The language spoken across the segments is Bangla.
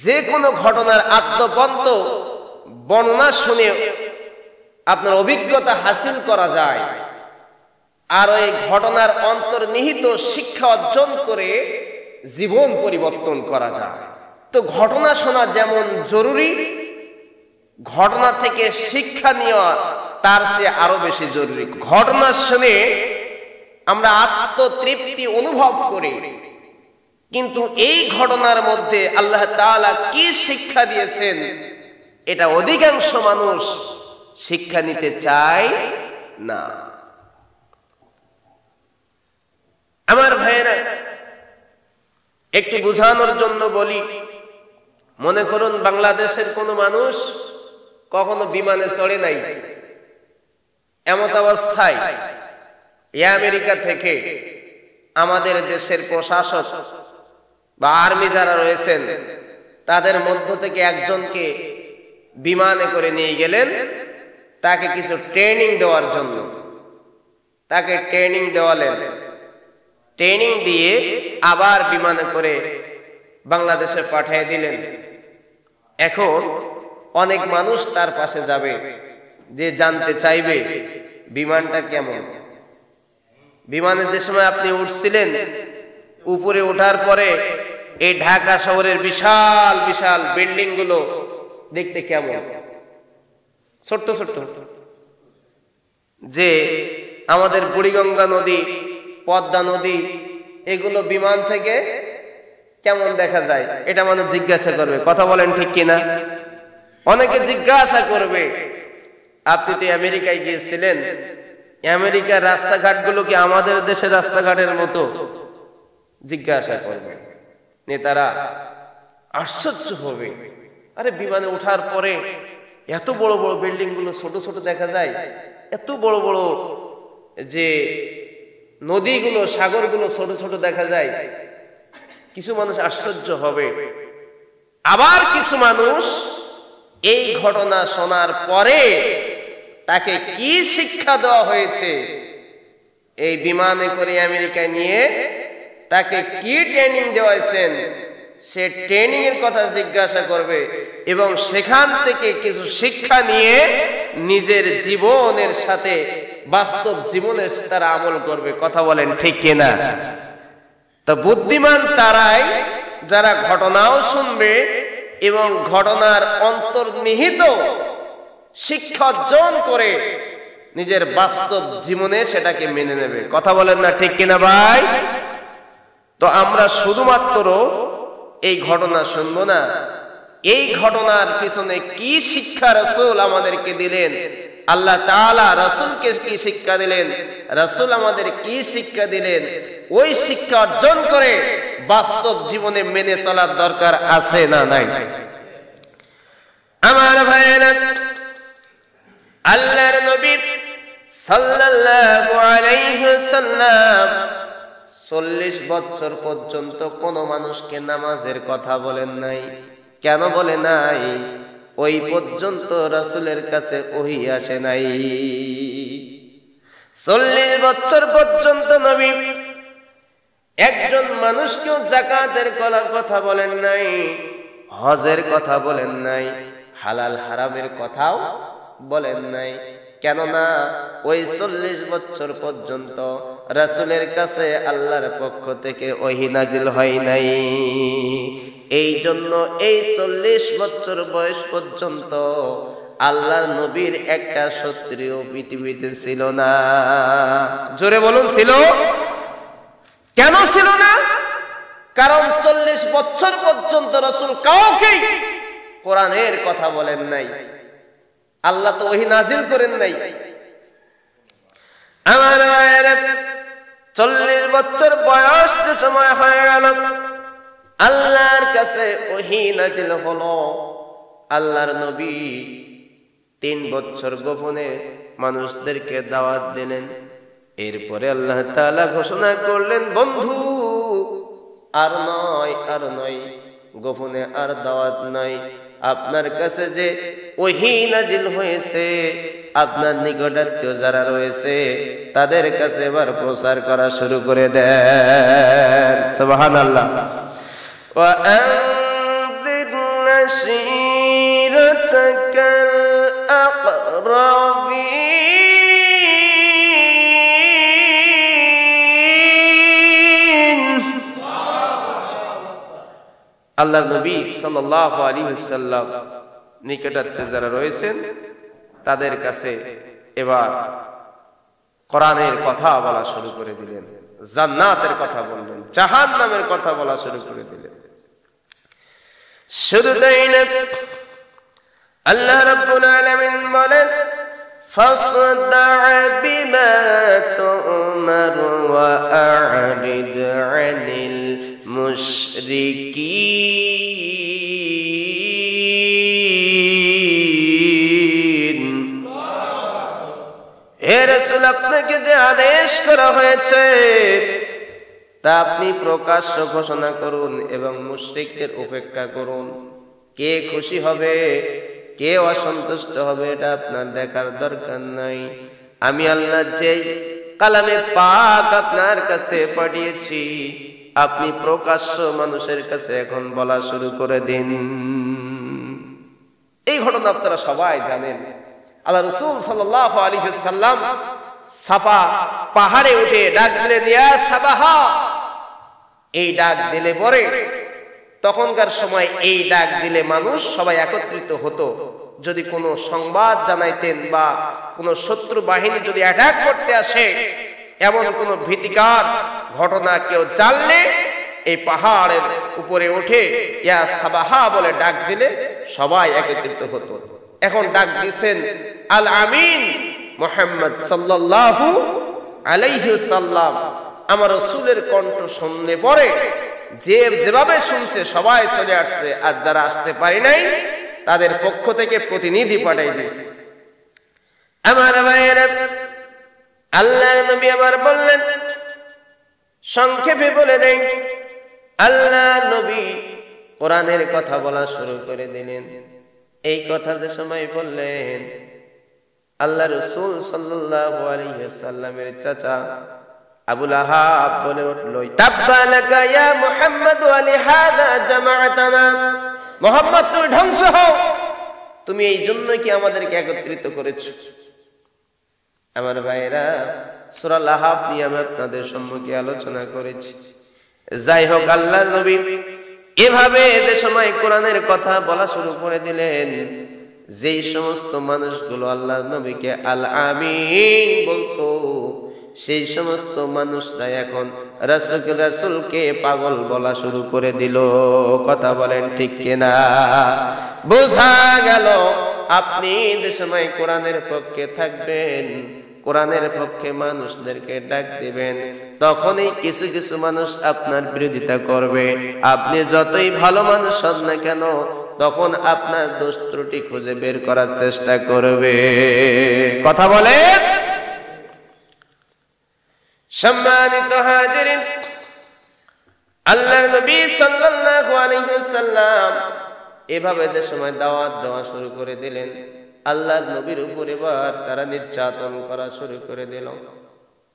যে কোনো ঘটনার আদ্যপন্ত বর্ণনা শুনে আপনার অভিজ্ঞতা হাসিল করা যায়, আর ওই ঘটনার অন্তর্নিহিত শিক্ষা অর্জন করে জীবন পরিবর্তন করা যায়। তো ঘটনা শোনা যেমন জরুরি, ঘটনা থেকে শিক্ষা নেওয়া তার চেয়ে আরো বেশি জরুরি। ঘটনা শুনে আমরা আত্মতৃপ্তি অনুভব করি, কিন্তু এই ঘটনার মধ্যে আল্লাহ তাআলা কি শিক্ষা দিয়েছেন এটা অধিকাংশ মানুষ শিক্ষা নিতে চায় না। আমার ভাইয়েরা, একটু বোঝানোর জন্য বলি, মনে করুন বাংলাদেশের কোনো মানুষ কখনো বিমানে চড়ে নাই, এমত অবস্থায় আমেরিকা থেকে আমাদের দেশের প্রশাসক বা আর্মি যারা রয়েছেন তাদের মধ্য থেকে একজনকে বিমানে করে নিয়ে গেলেন তাকে কিছু ট্রেনিং দেওয়ার জন্য। তাকে ট্রেনিং দেওয়ালেন, ট্রেনিং দিয়ে আবার বিমানে করে বাংলাদেশে পাঠিয়ে দিলেন। এখন অনেক মানুষ তার পাশে যাবে, যে জানতে চাইবে বিমানটা কেমন। বিমানে যে সময় আপনি উঠছিলেন, উপরে ওঠার পরে এই ঢাকা শহরের বিশাল বিশাল বিল্ডিং গুলো দেখতে কেমন, ছোট্ট ছোট্ট, যে আমাদের বুড়িগঙ্গা নদী, পদ্মা নদী, এগুলো বিমান থেকে কেমন দেখা যায়, এটা মানুষ জিজ্ঞাসা করবে। কথা বলেন ঠিক কিনা? অনেকে জিজ্ঞাসা করবে, আপনি তো আমেরিকায় গিয়েছিলেন, আমেরিকার রাস্তাঘাট গুলো কি আমাদের দেশের রাস্তাঘাটের মতো? জিজ্ঞাসা করবে। নেতারা আশ্চর্য হবে, আরে বিমানে ওঠার পরে এত বড় বড় বিল্ডিং গুলো ছোট ছোট দেখা যায়, এত বড় বড় যে নদীগুলো, সাগরগুলো ছোট ছোট দেখা যায়। কিছু মানুষ আশ্চর্য হবে, আবার কিছু মানুষ এই ঘটনা শোনার পরে তাকে কি শিক্ষা দেওয়া হয়েছে, এই বিমানে করে আমেরিকায় নিয়ে তাকে কি ট্রেনিং দেওয়াইছেন, সে ট্রেনিং এর কথা জিজ্ঞাসা করবে এবং সেখান থেকে কিছু শিক্ষা নিয়ে নিজের জীবনের সাথে, বাস্তব জীবনের তারা আমল করবে। কথা বলেন ঠিক কিনা? তো বুদ্ধিমান তারাই যারা ঘটনাও শুনবে এবং ঘটনার অন্তর্নিহিত শিক্ষা অর্জন করে নিজের বাস্তব জীবনে সেটাকে মেনে নেবে। কথা বলেন না ঠিক কিনা ভাই? তো আমরা শুধুমাত্র এই ঘটনা শুনবো না, এই ঘটনার পিছনে কি শিক্ষা রাসূল আমাদেরকে দিলেন, আল্লাহ তাআলা রাসূলকে কি শিক্ষা দিলেন, রাসূল আমাদের কি শিক্ষা দিলেন, ওই শিক্ষা অর্জন করে বাস্তব জীবনে মেনে চলার দরকার আছে না নাই? আমার ভাইয়েরা, আল্লাহর নবী সাল্লাল্লাহু আলাইহি ওয়াসাল্লাম 40 বছর পর্যন্ত কোন মানুষকে নামাজের কথা বলেন নাই। কেন বলে নাই? ওই পর্যন্ত রাসূলের কাছে ওহী আসে নাই। 40 বছর পর্যন্ত নবী একজন মানুষকেও যাকাতের কথা বলেন নাই, হজের কথা বলেন নাই, হালাল হারামের কথাও বলেন নাই। কেননা ওই 40 বছর পর্যন্ত রাসূলের কাছে আল্লাহর পক্ষ থেকে ওহী নাজিল হয় নাই। এই জন্য এই 40 বছর বয়স পর্যন্ত আল্লাহর নবীর একটা শত্রু পৃথিবীতে ছিল না। জোরে বলুন, ছিল? কেন ছিল না? কারণ 40 বছর পর্যন্ত রাসূল কাউকে কোরআনের কথা বলেন নাই, আল্লাহ তো ওহী নাজিল করেন নাই। আমার ভাইয়েরা, 40 বছর বয়স যে সময় হয়ে গেল, আল্লাহর কাছে ওহী নাজিল হলো। আল্লাহর নবী 3 বছর গোপনে মানুষদেরকে দাওয়াত দিলেন। এরপরে আল্লাহ তাআলা ঘোষণা করলেন, বন্ধু আর নয়, গোপনে আর দাওয়াত নাই। আপনার কাছে যে ওহী নাজিল হয়েছে, আপনার নিকটাত্মীয় যারা রয়েছে তাদের কাছে এবার প্রচার করা শুরু করে দেন। সুবহানাল্লাহ। ওয়া আনযির عشيرتك الأقربين আল্লাহর নবী সাল্লাল্লাহু আলাইহি ওয়াসাল্লাম নিকটাত্মীয় যারা রয়েছেন তাদের কাছে এবার কোরআনের কথা বলা শুরু করে দিলেন, জান্নাতের কথা বললেন, জাহান্নামের কথা বলা শুরু করে দিলেন। শুধু তাই না, আল্লাহ রাব্বুল আলামিন বলেন ফাসদা' বিমা তু'মার ওয়া আ'রিদ 'আনিল মুশরিকিন। হে রাসূল, আপনাকে যে আদেশ করা হয়েছে তা আপনি প্রকাশ্য ঘোষণা করুন এবং মুশরিকদের উপেক্ষা করুন। কে খুশি হবে, কে অসন্তুষ্ট হবে এটা আপনার দেখার দরকার নাই। আমি আল্লাহ যে কালামে পাক আপনার কাছে পাঠিয়েছি আপনি প্রকাশ্য মানুষের কাছে এখন বলা শুরু করে দিন। এই ঘটনা আপনারা সবাই জানেন। আল্লাহ রাসূল সাল্লাল্লাহু আলাইহি ওয়াসাল্লাম সাফা পাহাড়ে উঠে ডাক দিলেন, ইয়া সাবাহা। এই ডাক দিলে পরে তখনকার সময় এই ডাক দিলে মানুষ সবাই একত্রিত হতো। যদি কোনো সংবাদ জানাইতেন বা কোনো শত্রু বাহিনী যদি অ্যাটাক করতে আসে, এমন কোনো ভীতিকর ঘটনা কেউ জানলে এই পাহাড়ের উপরে উঠে ইয়া সাবাহা বলে ডাক দিলে সবাই একত্রিত হতো। এখন ডাক দিয়েছেন আল আমিন মুহাম্মদ সাল্লাল্লাহু আলাইহি ওয়াসাল্লাম। আমার রাসূলের কণ্ঠ শুনলে পরে যে যেভাবে শুনছে সবাই চলে আসছে, আর যারা আসতে পারে নাই তাদের পক্ষ থেকে প্রতিনিধি পাঠাই দিয়েছে। আমার ভাইয়েরা, আল্লাহর নবী আবার বললেন, সংক্ষেপে বলে দেন, আল্লাহর নবী কোরআনের কথা বলা শুরু করে দিলেন। এই কথা যে সময় বললেন, আল্লাহ রাসূল সাল্লাল্লাহু আলাইহি ওয়াসাল্লামের চাচা আবু লাহাব বলে উঠল, তাব্বা লাকা ইয়া মুহাম্মদ ওয়া লিহাযা জামাআতানা। মুহাম্মদ, তুমি ধ্বংস হও, তুমি এই জন্য কি আমাদেরকে একত্রিত করেছো? আমার ভাইরা, সূরা লাহাব নিয়ে আমি আপনাদের সম্মুখে আলোচনা করেছি। যাই হোক, আল্লাহর নবী এভাবে যে সময় কোরআনের কথা বলা শুরু করে দিলেন, যেই সমস্ত মানুষগুলো আল্লাহর নবীকে আল আমিন বলতো সেই সমস্ত মানুষরা এখন রাসূলকে পাগল বলা শুরু করে দিল। কথা বলেন ঠিক কিনা? বোঝা গেল আপনি যে সময় কোরআনের পক্ষে থাকবেন, কোরআনের পক্ষে মানুষদেরকে ডাক দিবেন, তখনই কিছু কিছু মানুষ আপনার বিরোধিতা করবে। আপনি যতই ভালো মানুষ হন না কেন, তখন আপনার দোষ ত্রুটি খুঁজে বের করার চেষ্টা করবে। কথা বলেন। সম্মানিত হাজিরিন, আল্লাহর নবী সাল্লাল্লাহু আলাইহি ওয়াসাল্লাম এভাবে যে সময় দাওয়াত দেওয়া শুরু করে দিলেন, আল্লাহর নবীর উপর এবার তারা নির্যাতন করা শুরু করে দিল।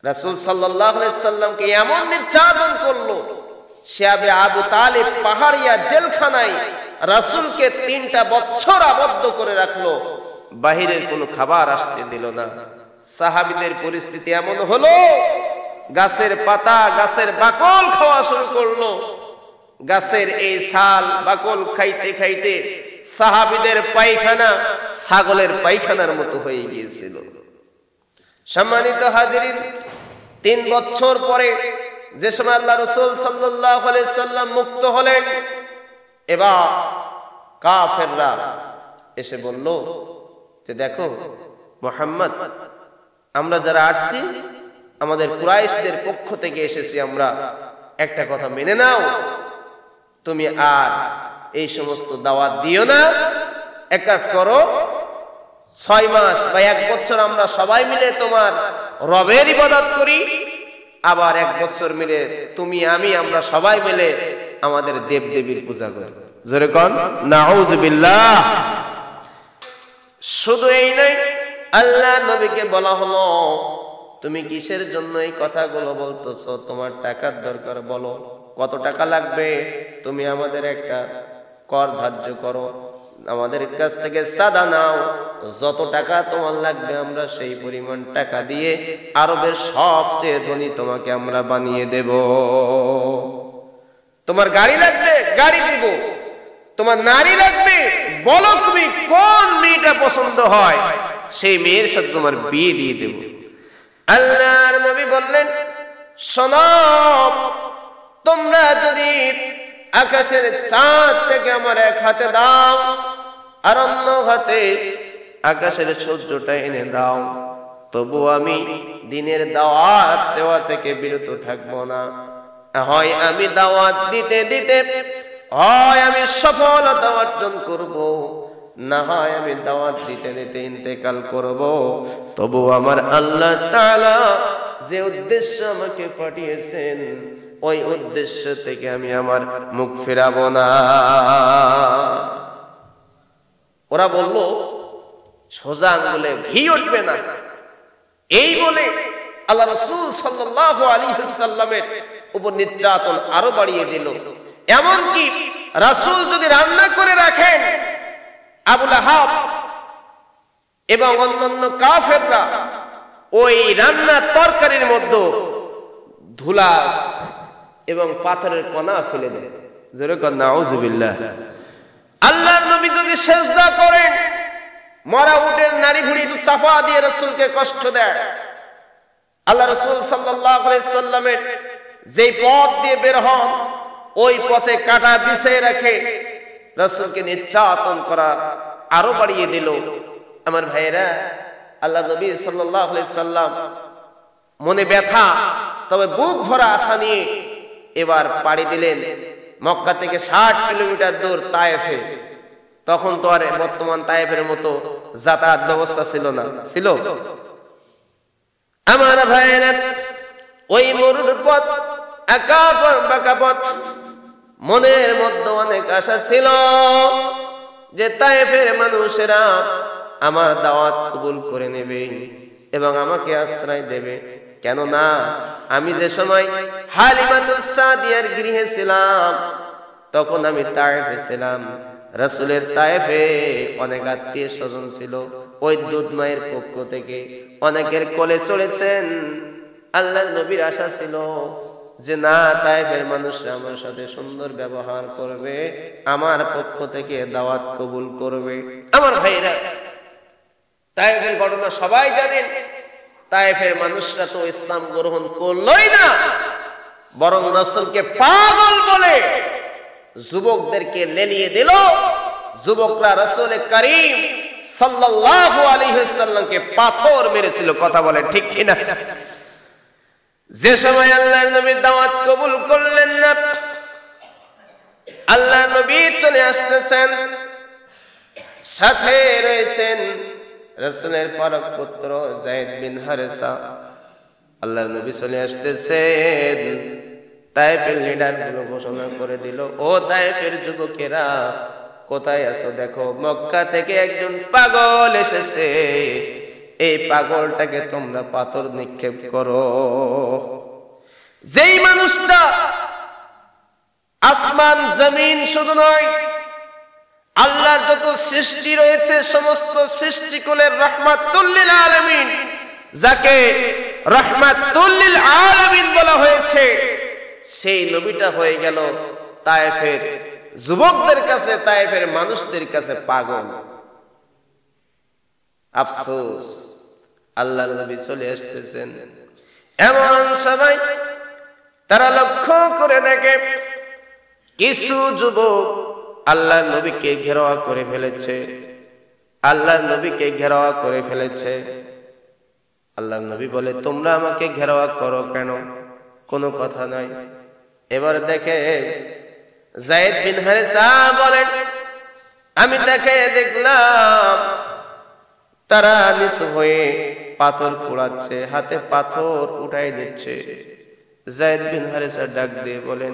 রাসূল সাল্লাল্লাহু আলাইহি ওয়াসাল্লামকে এমন নির্যাতন করলো, সে আবু তালিব পাহাড়িয়া জেলখানায় রাসূলকে 3টা বছর আবদ্ধ করে রাখলো, বাহিরের কোনো খাবার আসতে দিল না। সাহাবীদের পরিস্থিতি এমন হলো, গাছের পাতা গাছের বাকল খাওয়া শুরু করলো। গাছের এই ছাল বাকল খাইতে খাইতে সাহাবীদের পায়খানা ছাগলের পায়খানার মতো হয়ে গিয়েছিল। সম্মানিত হাজিরিন, 3 বছর পরে যে সময় আল্লাহ রাসূল সাল্লাল্লাহু আলাইহি সাল্লাম মুক্ত হলেন, এবার কাফেররা এসে বলল যে, দেখো মুহাম্মদ, আমরা যারা আসছি আমাদের কুরাইশদের পক্ষ থেকে এসেছি, আমরা একটা কথা মেনে নাও, তুমি আর এই সমস্ত দাওয়াত দিও না। এক কাজ করো, 6 মাস বা 1 বছর আমরা সবাই মিলে তোমার রবের ইবাদত করি, আবার 1 বছর মিলে তুমি আমি আমরা সবাই মিলে আমাদের দেব দেবীর পূজা করি। জোরে কোন নাউযুবিল্লাহ। শুধু এই নয়, আল্লাহ নবীকে বলা হলো, তুমি কিসের জন্য এই কথাগুলো বলতেছো? তোমার টাকার দরকার, বলো কত টাকা লাগবে, তুমি আমাদের একটা কর ধার্য করো, আমাদের কাছ থেকে চাঁদা নাও, যত টাকা তোমার লাগবে আমরা সেই পরিমাণ টাকা দিয়ে আরবের সবচেয়ে ধনী তোমাকে আমরা বানিয়ে দেব। তোমার গাড়ি লাগবে, গাড়ি দিব। তোমার নারী লাগবে, বলো তুমি কোন মেয়েটা পছন্দ হয়, সেই মেয়ের সাথে তোমার বিয়ে দিয়ে দেব। আল্লাহর নবী বললেন, শোনো, তোমরা যদি আকাশের চাঁদ থেকে আমার এক হাতে দাও আর অন্য হাতে আকাশের সূর্যটা এনে দাও, তবু আমি দিনের দাওয়াত দেওয়া থেকে বিরত থাকবো না। হয় আমি দাওয়াত দিতে দিতে হয় আমি সফলতা অর্জন করব, না হয় আমি দাওয়াত দিতে দিতে ইন্তেকাল করব, তবু আমার আল্লাহ তাআলা যে উদ্দেশ্য আমাকে পাঠিয়েছেন ওই উদ্দেশ্য থেকে আমি আমার মুখ ফেরাবো না। ওরা বলল, সোজা আঙ্গুলে ঘি উঠবে না। এই বলে আল্লাহ রাসূল সাল্লাল্লাহু আলাইহি ওয়াসাল্লামের উপর নির্যাতন আরো বাড়িয়ে দিল। এমনকি রাসূল যদি রান্না করে রাখেন, আবু লাহাব এবং অন্যান্য কাফেররা ওই রান্নার তরকারির মধ্যে ধুলা এবং পাথরের কণা ফেলে দেয়। জোরে কর নাউযুবিল্লাহ। আল্লাহর নবী যদি সিজদা করেন, মরা উটের নাড়ি ভুঁড়ি চাপা দিয়ে রাসূলকে কষ্ট দেয়। আল্লাহ রাসূল সাল্লাল্লাহু আলাইহি সাল্লামের যেই পথ দিয়ে বের হন, ওই পথে কাঁটা বিছিয়ে রাখে রাসূলকে নির্যাতন করা আরো বাড়িয়ে দিল। আমার ভাইয়েরা, আল্লাহ নবী সাল্লাল্লাহু আলাইহি সাল্লাম মনে ব্যথা, তবে বুক ভরা আশা নিয়ে এবার পাড়ি দিলেন মক্কা থেকে 60 কিলোমিটার দূর তায়েফে। তখন তো আর বর্তমান তায়েফের মতো যাতায়াত ব্যবস্থা ছিল না, ছিল? আমার ভাইয়েরা, ওই মরুর পথ, একা বাঁকা পথ, মনের মধ্যে অনেক আশা ছিল যে তায়েফের মানুষেরা আমার দাওয়াত কবুল করে নেবে এবং আমাকে আশ্রয় দেবে। কেননা আমি যে সময় হালিমাতুস সাদিয়ার গৃহে ছিলাম, তখন আমি তায়েফে ছিলাম। রাসূলের তায়েফে অনেক আত্মীয় স্বজন ছিল, ওই দুধ মায়ের পক্ষ থেকে অনেকের কোলে চলেছেন। আল্লাহর নবীর আশা ছিল যে না, তায়েফের মানুষরা আমার সাথে সুন্দর ব্যবহার করবে, আমার পক্ষ থেকে দাওয়াত কবুল করবে। আমার ভাইরা, তায়েফের ঘটনা সবাই জানেন। তায়েফের মানুষরা তো ইসলাম গ্রহণ করলই না, বরং রাসূলকে পাগল বলে যুবকদেরকে লেলিয়ে দিল। যুবকরা রাসূল করিম সাল্লাল্লাহু আলাইহি ওয়াসাল্লামকে পাথর মেরেছিল। কথা বলে ঠিক কিনা? যে সময় আল্লাহর নবীর দাওয়াত কবুল করলেন না, আল্লাহর নবী চলে আসতেছেন, সাথে রয়েছেন রাসূলের ফারুক পুত্র যায়েদ বিন হারেসা। আল্লাহর নবী চলে আসতেছেন, তায়েফের লিডারগুলো ঘোষণা করে দিল, ও তায়েফের যুবকেরা কোথায় আছো? দেখো, মক্কা থেকে একজন পাগল এসেছে, এই পাগলটাকে তোমরা পাথর নিক্ষেপ করো। যেই মানুষটা আসমান জমিন শুধু নয়, আল্লাহর যত সৃষ্টি রয়েছে সমস্ত সৃষ্টিকুলের রাহমাতুল লিল আলামিন, যাকে রাহমাতুল লিল আলামিন বলা হয়েছে, সেই নবীটা হয়ে গেল তায়েফের যুবকদের কাছে, তায়েফের মানুষদের কাছে পাগল। আফসোস, আল্লাহর নবী চলে আসতেছেন, এমন সবাই তারা লক্ষ্য করে দেখে কিছু যুবক আল্লাহর নবীকে ঘেরাও করে ফেলেছে, আল্লাহর নবীকে ঘেরাও করে ফেলেছে। আল্লাহর নবী বলে, তোমরা আমাকে ঘেরাও করো কেন? কোনো কথা নাই। এবার দেখে যায়েদ বিন হারেসা বলেন, আমি দেখলাম তারা নিচু হয়ে পাথর কুড়াচ্ছে, হাতে পাথর উঠাই দিচ্ছে। যায়েদ বিন হারেসা ডাক দিয়ে বলেন,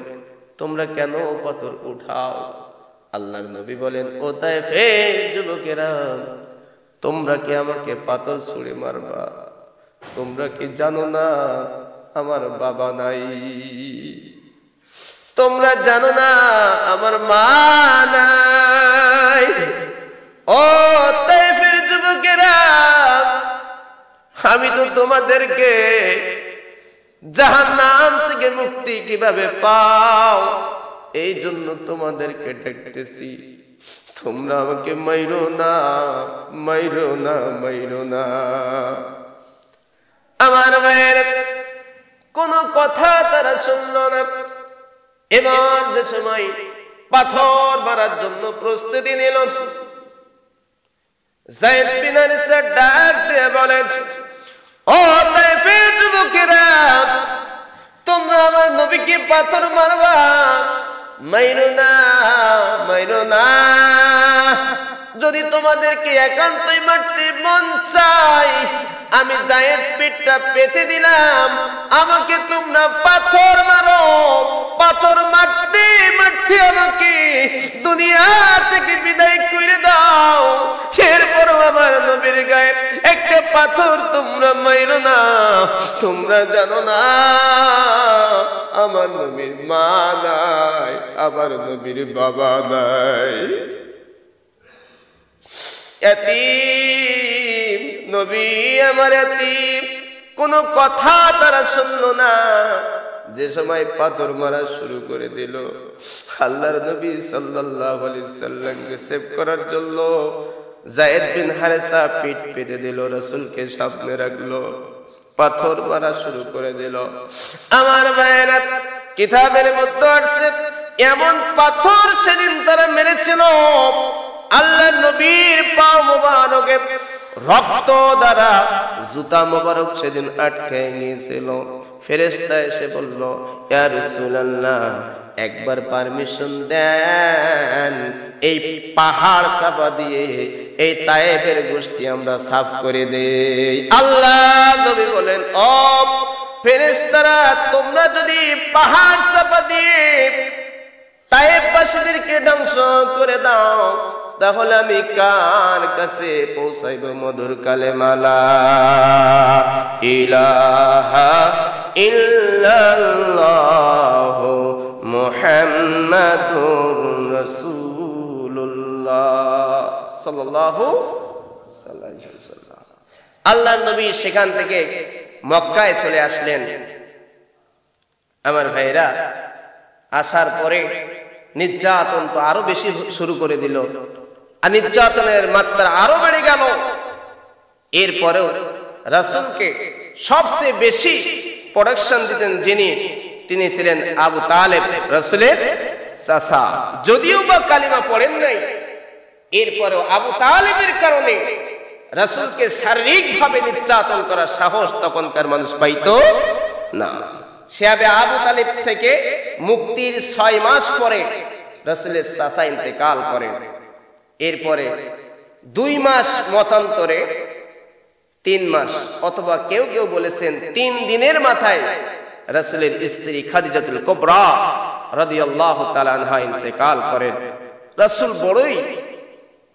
তোমরা কেন পাথর উঠাও? আল্লাহর নবী বলেন, ও তায়েফের যুবকেরা, তোমরা কি আমাকে পাথর ছুঁড়ে মারবা? তোমরা কি জানো না আমার বাবা নাই? তোমরা জানো না আমার মা নাই। ও তায়েফের যুবকেরা, আমি তো তোমাদেরকে জাহান্নাম থেকে মুক্তি কিভাবে পাও এই জন্য তোমাদেরকে ডাকতেছি। তোমরা আমাকে মাইরো না, মাইরো না, মাইরো না। আমার ভাইয়ের কোন কথা তারা শুনল না। এবার যে সময় পাথর মারার জন্য প্রস্তুতি নিল, যায়েদ বিন হারিসা ডাক দিয়ে বলেন, ও তায়েফের যুবকেরা, তোমরা আমার নবীকে পাথর মারবা, মাইরো না, মাইরো না। যদি তোমাদেরকে একান্তই মারতে মন চাই, আমি যায়েদ পিঠটা পেতে দিলাম, আমাকে তোমরা পাথর মারো। পাথর মারতে মারতে আমাকে দুনিয়া থেকে বিদায় করে দাও, এরপরও আমার নবীর গায়ে একটা পাথর তোমরা মাইরো না। তোমরা জানো না আমার নবীর মা নাই, আমার নবীর বাবা নাই, এতিম নবী আমার এতিম। কোনো কথা তারা শুনলো না। যে সময় পাথর মারা শুরু করে দিল, আল্লাহর নবী সাল্লাল্লাহু আলাইহি সাল্লামকে সেভ করার জন্য যায়েদ বিন হারিসা পিঠ পেতে দিল, রাসূলকে সামনে রাখলো, পাথর মারা শুরু করে দিল। আমার ভাইয়েরা, কিতাবের মধ্যে আছে এমন পাথর সেদিন তারা মেরেছিল, আল্লাহর নবীর পা মোবারকে রক্ত দ্বারা জুতা মোবারক সেদিন আটকে নিয়েছিল। ফেরেশতা এসে বলল, ইয়া রাসূলুল্লাহ, একবার পারমিশন দেন, এই পাহাড় চাপা দিয়ে এই তায়েফের গোষ্ঠী আমরা সাফ করে দেই। আল্লাহ নবী বলেন, ও ফেরেশতারা, তোমরা যদি পাহাড় চাপা দিয়ে তায়েফবাসীদেরকে ধ্বংস করে দাও, তাহলে আমি কার কাছে পৌঁছাইব মধুর কালেমা লা ইলাহা ইল্লাল্লাহু মুহাম্মাদুর রাসূলুল্লাহ সাল্লাল্লাহু আলাইহি ওয়াসাল্লাম। আল্লাহর নবী সেখান থেকে মক্কায় চলে আসলেন। আমার ভাইরা, আসার পরে নির্যাতন তো আরো বেশি শুরু করে দিল, আর নির্যাতনের মাত্রা আরো বেড়ে গেল। এরপরেও রাসূলকে সবচেয়ে বেশি প্রোটেকশন দিতেন যিনি, তিনি ছিলেন আবু তালেব, রাসূলের চাচা। যদিও বা কালিমা পড়েন নাই, এরপরেও আবু তালেবের কারণে রাসূলকে শারীরিকভাবে নির্যাতন করার সাহস তখনকার মানুষ পাইতো না। সে আবু তালেব থেকে মুক্তির 6 মাস পরে রাসূলের চাচা ইন্তেকাল করেন। এরপরে 2 মাস মতান্তরে 3 মাস, অথবা কেউ কেউ বলেছেন 3 দিনের মাথায় রাসূলের স্ত্রী খাদিজাতুল কুবরা রাদিয়াল্লাহু তাআলা আনহা ইন্তেকাল করেন। রাসূল বড়ই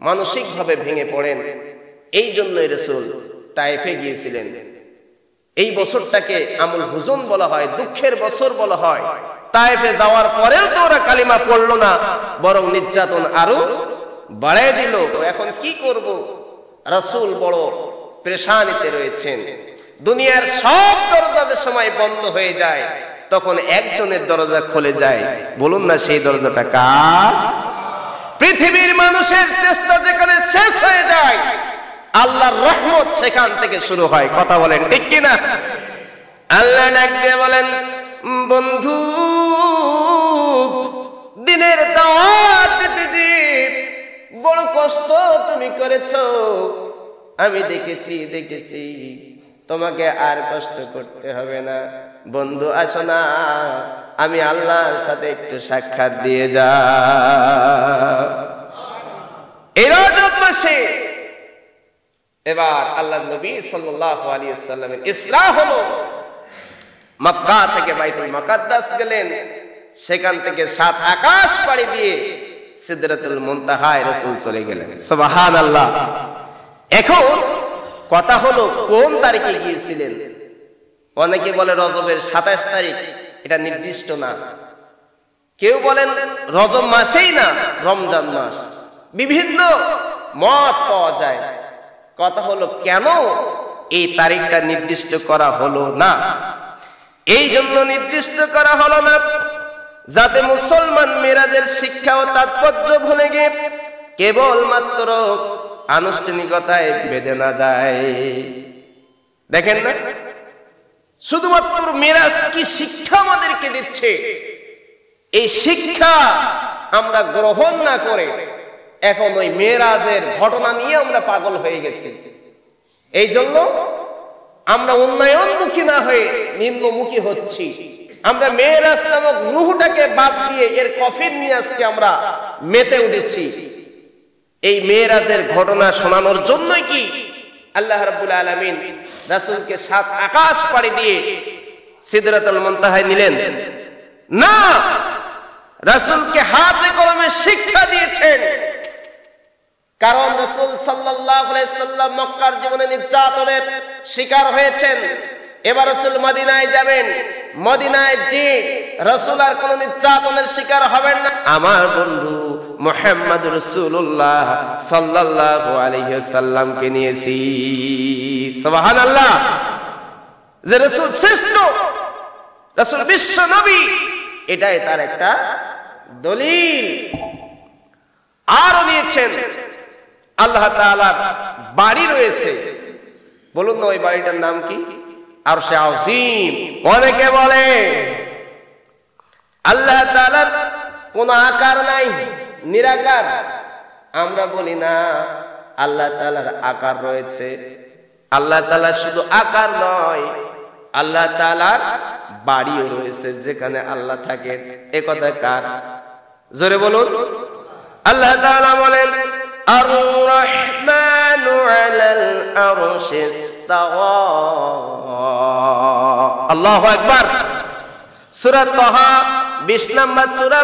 মানসিকভাবে ভেঙে পড়েন। এই জন্যই রাসূল তায়েফে গিয়েছিলেন। এই বছরটাকে আমুল হুজুন বলা হয়, দুঃখের বছর বলা হয়। তায়েফে যাওয়ার পরেও তো ওরা কালিমা পড়লো না, বরং নির্যাতন আরো বাড়ায় দিল। এখন কি করব? রাসূল বড় পেরেশানিতে রয়েছেন। দুনিয়ার সব দরজা যে সময় বন্ধ হয়ে যায়, তখন একজনের দরজা খুলে যায়। বলুন না সেই দরজাটা কার? পৃথিবীর মানুষের চেষ্টা যেখানে শেষ হয়ে যায়, আল্লাহর রহমত সেখান থেকে শুরু হয়। কথা বলেন ঠিক কিনা? আল্লাহ ডাক দিয়ে বলেন, বন্ধু দিনের দাওয়াত দিতে বড় কষ্ট তুমি করেছো, আমি দেখেছি, তোমাকে আর কষ্ট করতে হবে না। বন্ধু আসো না, আমি আল্লাহর সাথে একটু সাক্ষাৎ দিয়ে যা। এই রজব মাসে এবার আল্লাহর নবী সাল্লাল্লাহু আলাইহি ওয়াসাল্লামের ইসলাহ হলো। মক্কা থেকে বাইতুল মুকাদ্দাস গেলেন, সেখান থেকে 7 আকাশ পাড়ি দিয়ে সিদরাতুল মুনতাহায় রাসূল চলে গেলেন। সুবহানাল্লাহ। এখন কথা হলো কোন তারিখে গিয়েছিলেন? অনেকে বলে রজবের 27 তারিখ, এটা নির্দিষ্ট না। কেউ বলেন রজব মাসেই না, রমজান মাস। বিভিন্ন মত পাওয়া যায়। কথা হলো, কেন এই তারিখটা নির্দিষ্ট করা হলো না? এই জন্য নির্দিষ্ট করা হলো না যাতে মুসলমান মেরাজের শিক্ষা ও তাৎপর্য ভুলে গিয়ে কেবলমাত্র আনুষ্ঠানিকতায় বেঁধে না যায়। দেখেন না, শুধুমাত্র মেরাজ কি শিক্ষা আমাদেরকে দিচ্ছে, এই শিক্ষা আমরা গ্রহণ না করে এখন ওই মেরাজের ঘটনা নিয়ে আমরা পাগল হয়ে গেছি। এই জন্য আমরা উন্নয়নমুখী না হয়ে নিম্নমুখী হচ্ছি। আমরা মেরাজ নামক রূহটাকে বাদ দিয়ে এর কফিন নিয়ে আজকে আমরা মেতে উঠেছি। এই মেরাজের ঘটনা শোনানোর জন্যই কি আল্লাহ রাব্বুল আলামিন রাসূলকে 7 আকাশ পাড়ি দিয়ে সিদরাতুল মুনতাহায় নিলেন? না, রাসূলকে হাতে কলমে শিক্ষা দিয়েছেন। কারণ রাসূল সাল্লাল্লাহু আলাইহি সাল্লাম মক্কার জীবনে নির্যাতনের শিকার হয়েছেন। এবার রাসূল মদিনায় যাবেন, মদিনায় যে রাসূল আর কোন নির্যাতনের শিকার হবেন না। আমার বন্ধু মুহাম্মদ রাসূলুল্লাহ সাল্লাল্লাহু আলাইহি সাল্লামকে নিয়েছি। সুবহানাল্লাহ। যে রাসূল শ্রেষ্ঠ, রাসূল বিশ্ব নবী, এটাই তার একটা দলিল। আরো নিয়েছেন আল্লাহ তাআলার বাড়ি রয়েছে। বলুন না ওই বাড়িটার নাম কি? আরশে আযীম। অনেকে বলে আল্লাহ তাআলার কোন আকার নাই, নিরাকার। আমরা বলি না, আল্লাহ তাআলার আকার রয়েছে। আল্লাহ তাআলা শুধু আকার নয়, আল্লাহ তাআলার বাড়িও রয়েছে যেখানে আল্লাহ থাকেন। এ কথা কার? জোরে বলুন। আল্লাহ তাআলা বলেন আর-রাহমানু আলাল আরশি ইসতাওয়া। আল্লাহু আকবার। সূরা তাহা 20 নম্বর সূরা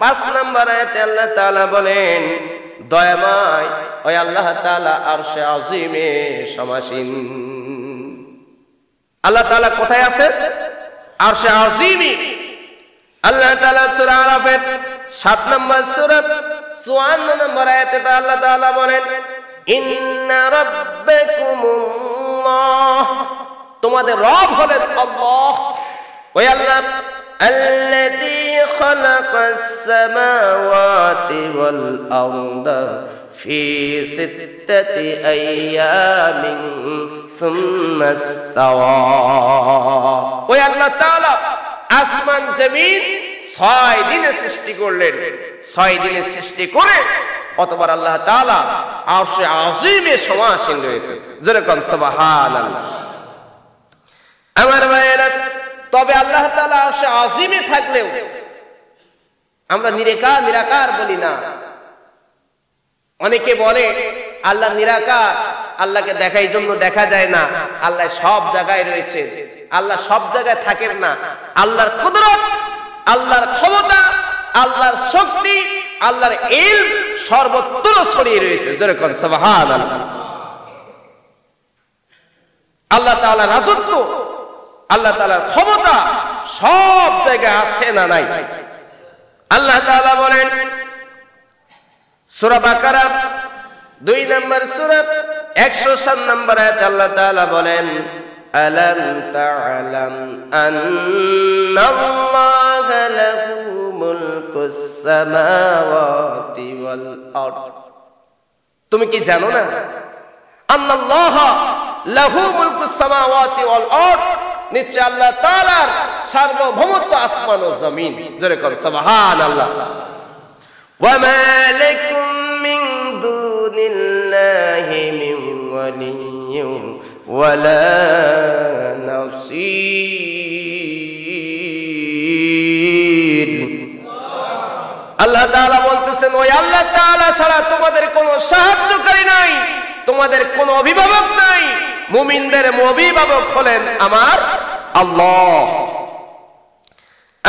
5 নম্বর আয়াতে আল্লাহ তাআলা বলেন দয়াময় ওই আল্লাহ তাআলা আরশে আযীমে সমাসীন। আল্লাহ তাআলা কোথায় আছে? আরশে আযীমে। আল্লাহ তাআলা সূরা আরাফের 7 নম্বর সূরা 54 নম্বর আয়াতে আল্লাহ তাআলা বলেন ইন্না রাব্বাকুমুল্লাহ, তোমাদের রব হলেন আল্লাহ। ওই আল্লাহ আল্লাযী খালাকাস সামাওয়াতি ওয়াল আরদা ফি সিত্তাতি আইয়ামিন সুম্মা ইসতাওয়া। ওই আল্লাহ তাআলা আসমান জমিন 6 দিনে সৃষ্টি করলেন। 6 দিনে সৃষ্টি করে অতঃপর আল্লাহ তাআলা আরশে আযীমে সমাসীন রয়েছে। যেরকম সুবহানাল্লাহ। আমার ভাইয়েরা, তবে আল্লাহ তাআলা আরশে আযীমে থাকলেও আমরা নিরাকার বলি না। অনেকে বলে আল্লাহ নিরাকার, আল্লাহকে দেখার জন্য দেখা যায় না। আল্লাহ সব জায়গায় রয়েছে। আল্লাহ সব জায়গায় থাকেন না। আল্লাহর কুদরত, আল্লাহর ক্ষমতা, আল্লাহর শক্তি, আল্লাহর ইলম সর্বত্র ছড়িয়ে রয়েছে। যেরকম সুবহানাল্লাহ। আল্লাহ তাআলার রাজত্ব, আল্লাহ তাআলার ক্ষমতা সব জায়গায় আছে না নাই? আল্লাহ তাআলা বলেন সূরা বাকারা 2 নম্বর সূরা 107 নম্বর আয়াতে আল্লাহ তাআলা বলেন আলাম তা'লাম আন্নাল্লাহা লাহু মুলকুস সামাওয়াতি ওয়াল আরদ। তুমি কি জানো না আন্নাল্লাহা লাহু মুলকুস সামাওয়াতি ওয়াল আরদ, নিশ্চয় আল্লাহ তাআলার সার্বভৌমত্ব আসমান ও জমিন। যেরকম সুবহানাল্লাহ। ওয়া মা লাকুম মিন দুনিল্লাহি মিন ওয়ালিয়্যিন ওয়ালা নাসীর। আল্লাহ তাআলা বলতেছেন ওই আল্লাহ তাআলা ছাড়া তোমাদের কোনো সাহায্যকারী নাই, তোমাদের কোনো অভিভাবক নাই। মুমিনদের অভিভাবক হলেন আমার আল্লাহ।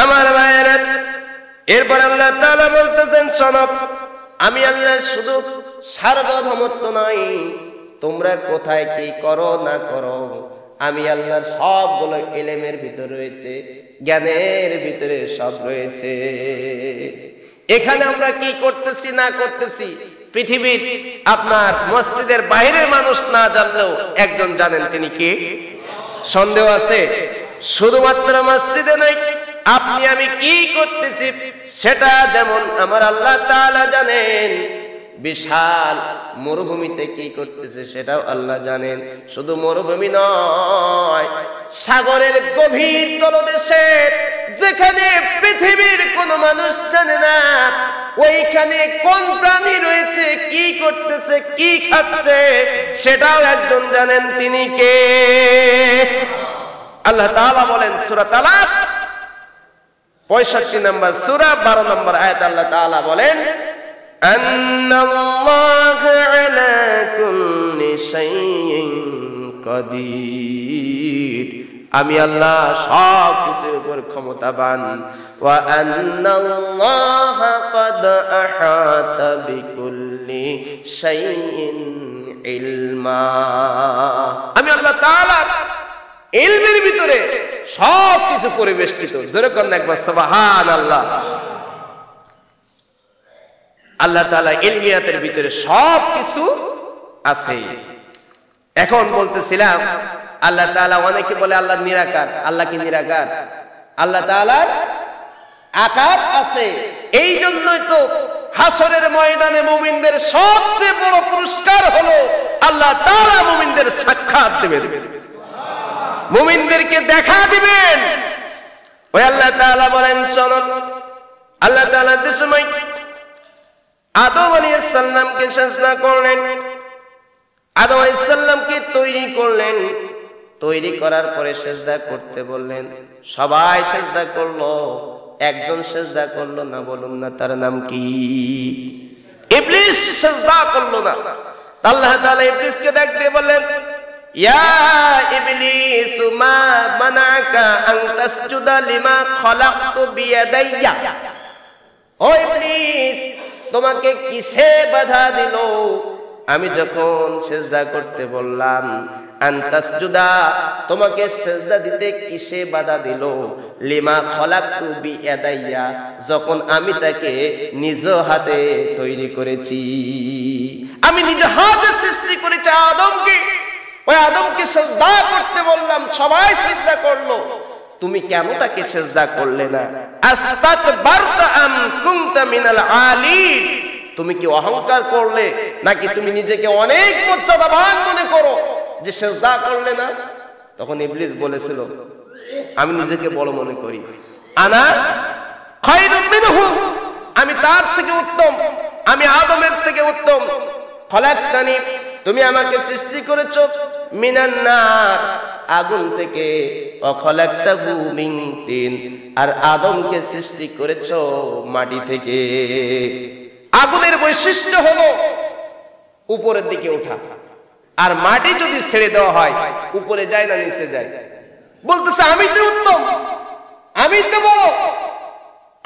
আমার ভাইয়েরা, এরপর আল্লাহ তাআলা বলতেছেন শোনো, আমি আল্লাহর শুধু সার্বভৌমত্ব নয়, তোমরা কোথায় কি করো না করো আমি আল্লাহর সবগুলো ইলমের ভিতর রয়েছে, জ্ঞানের ভিতরে সব রয়েছে। এখানে আমরা কি করতেছি না করতেছি পৃথিবীর আপনার মসজিদের বাইরের মানুষ না জানলেও একজন জানেন, তিনি কে? সন্দেহ আছে? শুধুমাত্র মসজিদে নয়, আপনি আমি কি করতেছি সেটা যেমন আমার আল্লাহ তাআলা জানেন, বিশাল মরুভূমিতে কি করতেছে সেটাও আল্লাহ জানেন। শুধু মরুভূমি নয়, সাগরের গভীর তলদেশে যেখানে পৃথিবীর কোন মানুষ জানে না, ওইখানে কোন প্রাণী রয়েছে, কি করতেছে, কি খাচ্ছে, সেটাও একজন জানেন, তিনি কে? আল্লাহ তাআলা বলেন সূরা তালাক 65 নম্বর সূরা 12 নম্বর আয়াত আল্লাহ তাআলা বলেন, আন্নাল্লাহু আলা কুল্লি শাইইন কাদির, আমি আল্লাহ সব কিছুর উপর ক্ষমতাবান। ওয়া আন্নাল্লাহা ক্বাদ আহাতা বিকুল্লি শাইইন ইলমা, আমি আল্লাহ তাআলা ইলমের ভিতরে সব কিছু পরিবেষ্টিত। জোরে কোন একবার সুবহানাল্লাহ। আল্লাহ তাআলা ইলমিয়াতের ভিতরে সব কিছু আছে। এখন বলতেছিলাম আল্লাহ তাআলা, অনেকে বলে আল্লাহ নিরাকার। আল্লাহ কি নিরাকার? আল্লাহ তাআলার আকার আছে। এই জন্যই তো হাসরের ময়দানে মুমিনদের সবচেয়ে বড় পুরস্কার হলো আল্লাহ তাআলা মুমিনদের সাক্ষাৎ দেবেন, মুমিনদেরকে দেখা দিবেন। ওই আল্লাহ তাআলা বলেন, শোনো, আল্লাহ তাআলা যে সময় আদম আলাইহিস সালামকে সিজদা করলেন, আদম আলাইহিস সালামকে তৈরি করলেন, তৈরি করার পরে সিজদা করতে বললেন, সবাই সিজদা করলো, একজন সিজদা করলো না। বলুন না তার নাম কি? ইবলিস সিজদা করলো না। আল্লাহ তাআলা ইবলিসকে ডাক দিয়ে বললেন, ইয়া ইবলিস মা মানাকা আন তাসজুদা লিমা খলাকতু বিয়াদাইয়া, ও ইবলিস, তোমাকে কিসে বাধা দিল আমি যখন সিজদা করতে বললাম? আনতাসজুদা, তোমাকে সিজদা দিতে কিসে বাধা দিল? লিমা খলাকতু বিয়াদাইয়া, যখন আমি তাকে নিজ হাতে তৈরি করেছি, আমি নিজ হাতে সৃষ্টি করেছি আদমকে। ওই আদমকে সিজদা করতে বললাম, সবাই সিজদা করলো, তুমি কেন তাকে সিজদা করলে না? আস্তাকবারতা আম কুনতা মিনাল আলিন, তুমি কি অহংকার করলে নাকি তুমি নিজেকে অনেক মর্যাদাবান মনে করো যে সিজদা করলে না? তখন ইবলিস বলেছিল, আমি নিজেকে বড় মনে করি, আনা খায়রুম মিনহু, আমি তার থেকে উত্তম, আমি আদমের থেকে উত্তম। খলাকতানি, তুমি আমাকে সৃষ্টি করেছো মিনান নার, আগুন থেকে, ওয়া খলাকতাহু মিন তিন, আর আদমকে সৃষ্টি করেছো মাটি থেকে। আগুনের বৈশিষ্ট্য হলো উপরের দিকে ওঠা, আর মাটি যদি ছেড়ে দেওয়া হয় উপরে যায় না নিচে যায়। বলতেছে আমি তো উত্তম, আমি তো বড়,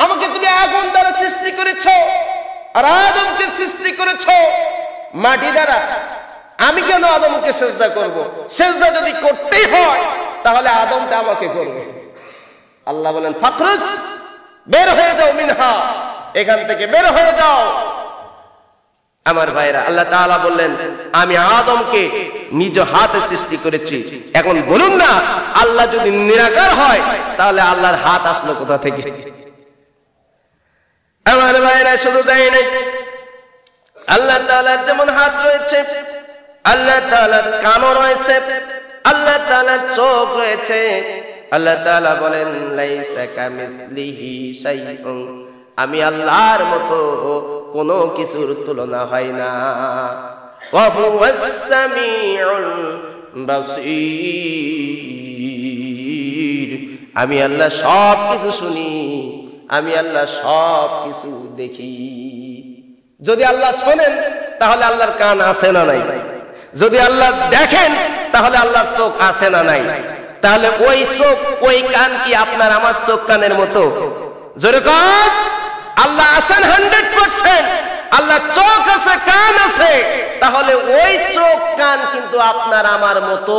আমাকে তুমি আগুন দ্বারা সৃষ্টি করেছো আর আদমকে সৃষ্টি করেছো মাটি দ্বারা, আমি কেন আদমকে সিজদা করব? সিজদা যদি করতেই হয় তাহলে আদমটা আমাকে করবে। আল্লাহ বলেন, ফাখরুজ, বের হয়ে যাও মিনহা, এখান থেকে বের হয়ে যাও। আমার ভাইরা, আল্লাহ তাআলা বললেন, আমি আদমকে নিজ হাতে সৃষ্টি করেছি। এখন বলুন না, আল্লাহ যদি নিরাকার হয় তাহলে আল্লাহর হাত আসলো কোথা থেকে? আমার ভাইরা, শুধু তাই নাই, আল্লাহ তাআলার যেমন হাত রয়েছে, আল্লাহ তাআলার কানও রয়েছে, আল্লাহ তাআলার চোখ রয়েছে। আল্লাহ তাআলা বলেন, লাইসা কামিসলিহি শাইউন, আমি আল্লাহর মতো কোনো কিছুর তুলনা হয় না। ওয়া হুয়াস সামিউল বাসীর, আমি আল্লাহ সব কিছু শুনি, আমি আল্লাহ সব কিছু দেখি। যদি আল্লাহ শোনেন তাহলে আল্লাহর কান আছে না নাই? যদি আল্লাহ দেখেন তাহলে আল্লাহর চোখ আছে না নাই? তাহলে ওই চোখ ওই কান কি আপনার আমার চোখ কানের মতো? জোরে কান, আল্লাহ আছেন 100%, আল্লাহ চোখ আছে, কান আছে, তাহলে ওই চোখ কান কিন্তু আপনার আমার মতো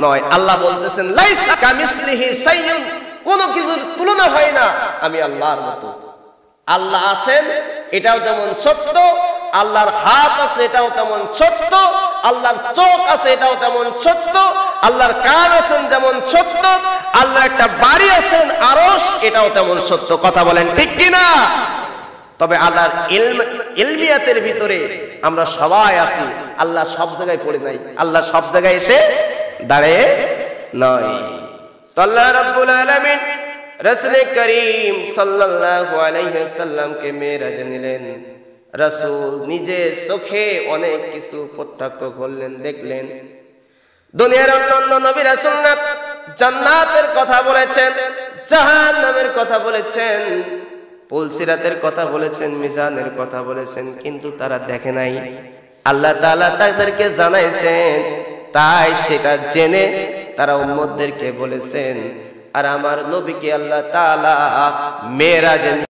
নয়। আল্লাহ বলতেছেন লাইসা কামিসলিহি শাইউন, কোনো কিছুর তুলনা হয় না আমি আল্লাহর মতো। আল্লাহ আছেন এটাও যেমন সত্য, আল্লাহর হাত আছে এটাও তেমন সত্য, আল্লাহর চোখ আছে এটাও তেমন সত্য, আল্লাহর কান আছেন যেমন সত্য, আল্লাহ একটা বাড়ি আছেন আরশ এটাও তেমন সত্য। কথা বলেন ঠিক কিনা? তবে আল্লাহর ইলমিয়াতের ভিতরে আমরা সবাই আছি, আল্লাহ সব জায়গায় পড়ে নাই, আল্লাহ সব জায়গায় এসে দাঁড়িয়ে নয়। তো আল্লাহ রাব্বুল আলামিন রাসূল করিম সাল্লাল্লাহু আলাইহি ওয়াসাল্লামকে মেরাজে নিলেন। রাসূল নিজে চোখে অনেক কিছু প্রত্যক্ষ করলেন, দেখলেন। দুনিয়ার অন্যান্য নবী রাসূলরা জান্নাতের কথা বলেছেন, জাহান্নামের কথা বলেছেন, পুলসিরাতের কথা বলেছেন, মিজানের কথা বলেছেন, কিন্তু তারা দেখে নাই। আল্লাহ তাআলা তাদেরকে জানাইছেন, তাই সেটা জেনে তারা উম্মতদেরকে বলেছেন। আর আমার নবীকে আল্লাহ তাআলা মেরাজে